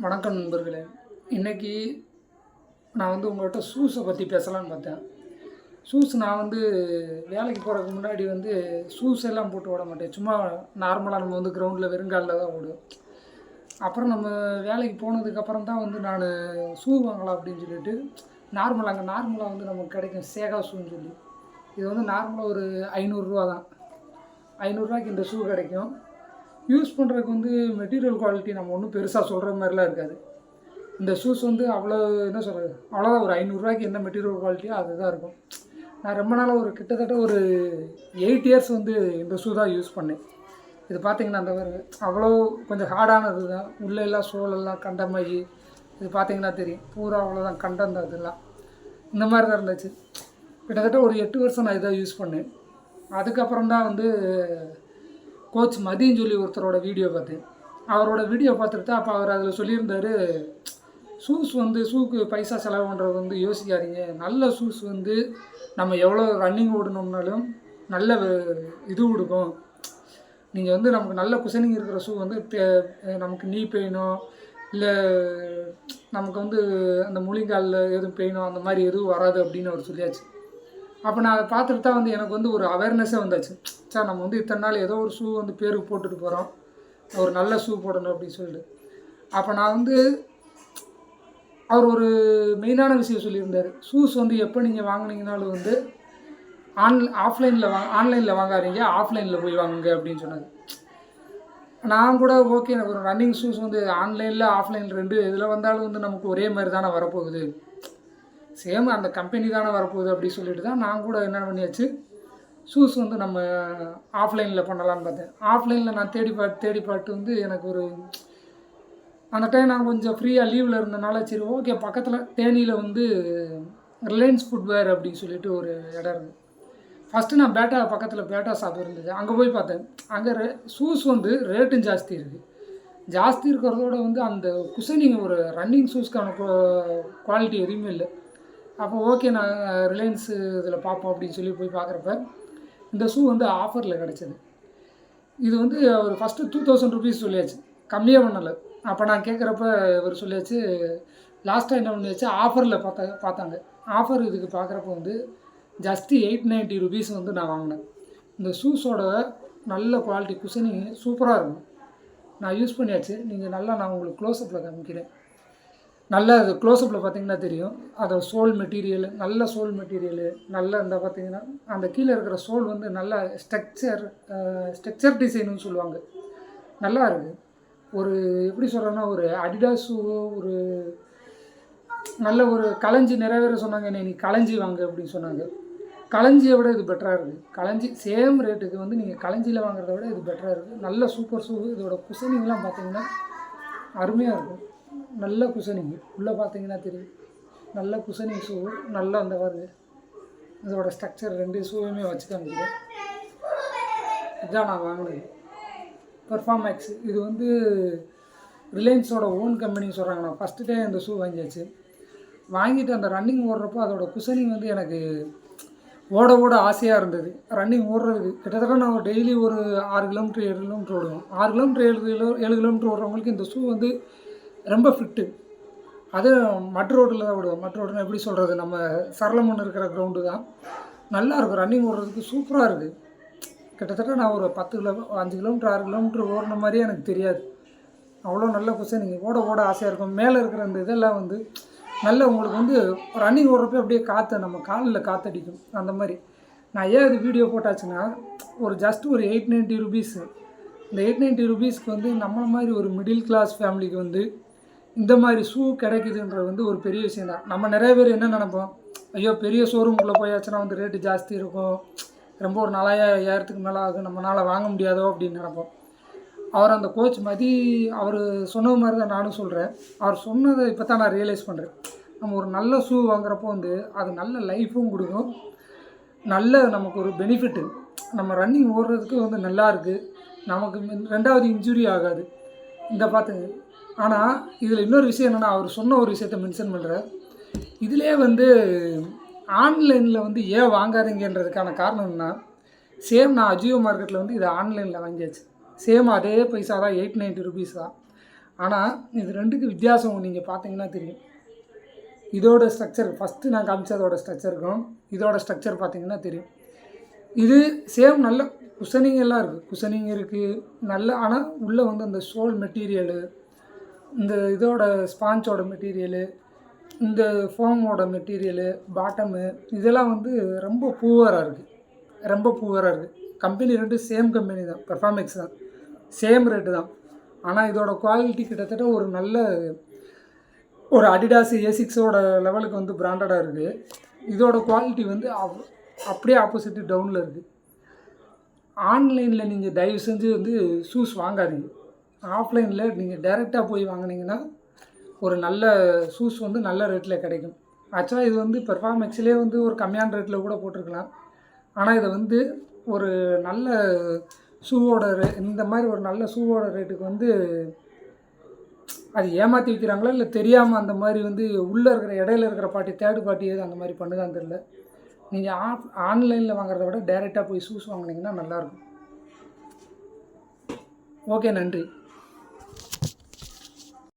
வணக்கம் நண்பர்களே. இன்றைக்கி நான் உங்கள்கிட்ட ஷூஸை பற்றி பேசலான்னு பார்த்தேன். நான் வேலைக்கு போகிறதுக்கு முன்னாடி ஷூஸ் எல்லாம் போட்டு ஓட மாட்டேன். சும்மா நார்மலாக நம்ம கிரவுண்டில் வெறுங்காலில் தான் ஓடுவோம். அப்புறம் நம்ம வேலைக்கு போனதுக்கப்புறம் தான் நான் ஷூ வாங்கலாம் அப்படின்னு சொல்லிட்டு அங்கே நார்மலாக நமக்கு கிடைக்கும் சேகா ஷூன்னு சொல்லி. இது நார்மலாக ஒரு 500 ரூபா தான். 500 ரூபாய்க்கு இந்த ஷூ கிடைக்கும். யூஸ் பண்ணுறதுக்கு மெட்டீரியல் குவாலிட்டி நம்ம ஒன்றும் பெருசாக சொல்கிற மாதிரிலாம் இருக்காது. இந்த ஷூஸ் அவ்வளோ என்ன சொல்கிறது, அவ்வளோதான். ஒரு 500 ரூபாய்க்கு என்ன மெட்டீரியல் குவாலிட்டியோ அதுதான் இருக்கும். நான் ரொம்ப நாளாக கிட்டத்தட்ட ஒரு 8 இயர்ஸ் இந்த ஷூ தான் யூஸ் பண்ணேன். இது பார்த்திங்கன்னா அந்த அவ்வளோ கொஞ்சம் ஹார்டானது தான். உள்ளே எல்லாம் சோலெல்லாம் கண்ட மாதிரி இது பார்த்திங்கன்னா தெரியும். பூரா அவ்வளோதான் கண்டம் தான். இதெல்லாம் இந்த மாதிரி தான் இருந்துச்சு. கிட்டத்தட்ட ஒரு 8 வருஷம் நான் இதை யூஸ் பண்ணேன். அதுக்கப்புறம் தான் கோச் மதின்னு சொல்லி ஒருத்தரோட வீடியோ பார்த்தேன். அவரோட வீடியோ பார்த்துட்டு அப்போ அவர் அதில் சொல்லியிருந்தார், ஷூக்கு பைசா செலவு பண்ணுறது யோசிக்காதீங்க. நல்ல ஷூஸ் நம்ம எவ்வளோ ரன்னிங் ஓடணும்னாலும் நல்ல இது கொடுக்கும். நீங்கள் நமக்கு நல்ல குஷனிங் இருக்கிற ஷூ நமக்கு நீ பெயினோ இல்லை நமக்கு அந்த முழிங்காலில் எதுவும் பெயினோ அந்த மாதிரி எதுவும் வராது அப்படின்னு அவர் சொல்லியாச்சு. அப்போ நான் அதை பார்த்துட்டு தான் எனக்கு ஒரு அவேர்னஸே வந்தாச்சு. சார் நம்ம இத்தனை நாள் ஏதோ ஒரு ஷூ பேருக்கு போட்டுட்டு போகிறோம், ஒரு நல்ல ஷூ போடணும் அப்படின்னு சொல்லிட்டு. அப்போ நான் அவர் ஒரு மெயினான விஷயம் சொல்லியிருந்தார். ஷூஸ் எப்போ நீங்கள் வாங்கினீங்கனாலும் ஆன்லைனில் வாங்காதீங்க, ஆஃப்லைனில் போய் வாங்குங்க அப்படின்னு சொன்னார். நான் கூட ஓகே, எனக்கு ஒரு ரன்னிங் ஷூஸ் ஆன்லைனில் ஆஃப்லைனில் ரெண்டு இதில் வந்தாலும் நமக்கு ஒரே மாதிரி தானே வரப்போகுது, சேம் அந்த கம்பெனி தானே வரப்போகுது அப்படி சொல்லிட்டு தான் நான் கூட என்ன பண்ணியாச்சு, ஷூஸ் நம்ம ஆஃப்லைனில் பண்ணலான்னு பார்த்தேன். ஆஃப்லைனில் நான் தேடி பார்த்து எனக்கு ஒரு அந்த டைம் நான் கொஞ்சம் ஃப்ரீயாக லீவில் இருந்தனால சரி ஓகே, பக்கத்தில் தேனியில் ரிலையன்ஸ் ஃபுட்வேர் அப்படின்னு சொல்லிட்டு ஒரு இடம் இருக்குது. ஃபஸ்ட்டு நான் பக்கத்தில் பேட்டா ஷாப் இருந்தது, அங்கே போய் பார்த்தேன். அங்கே ஷூஸ் ரேட்டும் ஜாஸ்தி இருக்குது. ஜாஸ்தி இருக்கிறதோட அந்த குஷனிங் ஒரு ரன்னிங் ஷூஸ்க்கான குவாலிட்டி எதுவுமே இல்லை. அப்போ ஓகே, நான் ரிலையன்ஸு இதில் பார்ப்போம் அப்படின்னு சொல்லி போய் பார்க்குறப்ப இந்த ஷூ ஆஃபரில் கிடச்சிது. இது ஒரு ஃபஸ்ட்டு 2000 ருபீஸ் சொல்லியாச்சு, கம்மியாக பண்ணலை. அப்போ நான் கேட்குறப்ப இவர் சொல்லியாச்சு, லாஸ்ட்டாக என்ன பண்ணியாச்சு ஆஃபரில் பார்த்தாங்க. ஆஃபர் இதுக்கு பார்க்குறப்ப ஜஸ்ட்டு 890 ருபீஸ் நான் வாங்கினேன். இந்த ஷூஸோட நல்ல குவாலிட்டி குஷனிங் சூப்பராக இருக்கும். நான் யூஸ் பண்ணியாச்சு. நீங்கள் நான் உங்களுக்கு க்ளோஸ்அப்பில் காமிக்கிறேன். நல்ல அது க்ளோஸ்அப்பில் பார்த்திங்கன்னா தெரியும். அதோட சோல் மெட்டீரியல் நல்ல சோல் மெட்டீரியலு, நல்ல இந்த பார்த்திங்கன்னா அந்த கீழே இருக்கிற சோல் நல்ல ஸ்ட்ரக்சர் டிசைனுன்னு சொல்லுவாங்க, நல்லா இருக்குது. ஒரு எப்படி சொல்கிறேன்னா, ஒரு அடிடாஸ் ஷூ ஒரு நல்ல ஒரு களஞ்சி நிறைவேற சொன்னாங்க, நீ களஞ்சி வாங்க அப்படின்னு சொன்னாங்க. களஞ்சியை விட இது பெட்டராக இருக்குது. களஞ்சி சேம் ரேட்டுக்கு நீங்கள் களஞ்சியில் வாங்குறத விட இது பெட்டராக இருக்குது. நல்ல சூப்பர் ஷூ. இதோட குஷனிங்லாம் பார்த்திங்கன்னா அருமையாக இருக்கும். நல்ல குஷனிங் உள்ளே பார்த்தீங்கன்னா தெரியும். நல்ல குஷனிங் ஷூ, நல்லா அந்த வருது. இதோட ஸ்ட்ரக்சர் ரெண்டு ஷூவையுமே வச்சு காமிக்கிறேன். இதுதான் நான் வாங்கினது, பெர்ஃபார்மேக்ஸ். இது ரிலையன்ஸோட ஓன் கம்பெனின்னு சொல்கிறாங்க. நான் ஃபஸ்ட்டு டே அந்த ஷூ வாங்கியாச்சு. வாங்கிட்டு அந்த ரன்னிங் ஓடுறப்போ அதோட குஷனிங் எனக்கு ஓட ஆசையாக இருந்தது. ரன்னிங் ஓடுறதுக்கு கிட்டத்தட்ட நான் டெய்லி ஒரு 6 கிலோமீட்டர் 7 கிலோமீட்டர் ஓடுவோம். 6 கிலோமீட்டர் 7 கிலோமீட்டர் ஓடுறவங்களுக்கு இந்த ஷூ ரொம்ப ஃபிட்டு. அது மட் ரோட்டில் தான் விடுவோம். மட் ரோடுன்னு எப்படி சொல்கிறது, நம்ம சரளமன் இருக்கிற கிரவுண்டு தான். நல்லாயிருக்கும், ரன்னிங் ஓடுறதுக்கு சூப்பராக இருக்குது. கிட்டத்தட்ட நான் ஒரு 5 கிலோமீட்டர் 6 கிலோமீட்டர் ஓடுன மாதிரியே எனக்கு தெரியாது. அவ்வளோ நல்ல குஷனிங், ஓட ஆசையாக இருக்கும். மேலே இருக்கிற அந்த இதெல்லாம் நல்ல உங்களுக்கு ரன்னிங் ஓடுறப்ப அப்படியே காற்று நம்ம காலில் காற்றடிக்கும். அந்த மாதிரி நான் ஏன் இது வீடியோ போட்டாச்சுன்னா, ஒரு ஜஸ்ட் ஒரு 890 ருபீஸு. இந்த 890 ருபீஸ்க்கு நம்மள மாதிரி ஒரு மிடில் கிளாஸ் ஃபேமிலிக்கு இந்த மாதிரி ஷூ கிடைக்குதுன்றது ஒரு பெரிய விஷயம் தான். நம்ம நிறைய பேர் என்ன நினைப்போம், ஐயோ பெரிய ஷோரூமுக்குள்ளே போயாச்சுன்னா ரேட்டு ஜாஸ்தி இருக்கும், ரொம்ப ஒரு 4000-5000க்கு மேலே ஆகும், நம்மளால் வாங்க முடியாதோ அப்படின்னு நினைப்போம். அவர் அந்த கோச் மதி அவர் சொன்ன மாதிரி தான் நானும் சொல்கிறேன். அவர் சொன்னதை இப்போ தான் நான் ரியலைஸ் பண்ணுறேன். நம்ம ஒரு நல்ல ஷூ வாங்குறப்போ அது நல்ல லைஃப்பும் கொடுக்கும், நல்ல நமக்கு ஒரு பெனிஃபிட்டு. நம்ம ரன்னிங் ஓடுறதுக்கு நல்லா இருக்குது. நமக்கு ரெண்டாவது இன்ஜுரி ஆகாது. இந்த பார்த்துங்க. ஆனால் இதில் இன்னொரு விஷயம் என்னென்னா, அவர் சொன்ன ஒரு விஷயத்தை மென்ஷன் பண்ணுறார். இதிலே ஆன்லைனில் ஏன் வாங்காதீங்கன்றதுக்கான காரணம் என்ன, சேம் நான் அஜியோ மார்க்கெட்டில் இதை ஆன்லைனில் வாங்கியாச்சு. சேம் அதே பைசா தான், 890 ருபீஸ் தான். ஆனால் இது ரெண்டுக்கு வித்தியாசம் நீங்கள் பார்த்தீங்கன்னா தெரியும். இதோட ஸ்ட்ரக்சர் ஃபஸ்ட்டு நான் காமிச்சதோட ஸ்ட்ரக்சருக்கும் இதோட ஸ்ட்ரக்சர் பார்த்தீங்கன்னா தெரியும். இது சேம் நல்ல குஷனிங் எல்லாம் இருக்குது, குஷனிங் இருக்குது நல்ல. ஆனால் உள்ளே வந்து அந்த சோல் மெட்டீரியலு, இந்த இதோட ஸ்பாஞ்சோட மெட்டீரியலு, இந்த ஃபோமோட மெட்டீரியலு, பாட்டமு, இதெல்லாம் வந்து ரொம்ப பூவராக இருக்குது, ரொம்ப பூவராக இருக்குது. கம்பெனி ரெண்டும் சேம் கம்பெனி தான், பெர்ஃபார்மெக்ஸ் தான், சேம் ரேட்டு தான். ஆனால் இதோட குவாலிட்டி கிட்டத்தட்ட ஒரு நல்ல ஒரு அடிடாஸ் ஏசிக்ஸோட லெவலுக்கு வந்து பிராண்டடாக இருக்குது. இதோட குவாலிட்டி வந்து அப்படியே ஆப்போசிட்டு டவுனில் இருக்குது. ஆன்லைனில் நீங்கள் தயவு செஞ்சு வந்து ஷூஸ் வாங்காதீங்க. ஆஃப்லைனில் நீங்கள் டைரெக்டாக போய் வாங்கினீங்கன்னா ஒரு நல்ல ஷூஸ் வந்து நல்ல ரேட்டில் கிடைக்கும். ஆக்சுவலாக இது வந்து பெர்ஃபார்மெக்ஸ்லேயே வந்து ஒரு கம்மியான ரேட்டில் கூட போட்டிருக்கலாம். ஆனால் இதை வந்து ஒரு நல்ல ஷூவோட இந்த மாதிரி ஒரு நல்ல ஷூவோட ரேட்டுக்கு வந்து அது ஏமாற்றி விற்கிறாங்களா இல்லை தெரியாமல் அந்த மாதிரி வந்து உள்ளே இருக்கிற இடையில இருக்கிற பார்ட்டி தேர்டு பார்ட்டி எது அந்த மாதிரி பண்ணுதான்னு தெரியல. நீங்கள் ஆன்லைனில் வாங்குறத விட டைரெக்டாக போய் ஷூஸ் வாங்கினீங்கன்னா நல்லாயிருக்கும். ஓகே, நன்றி.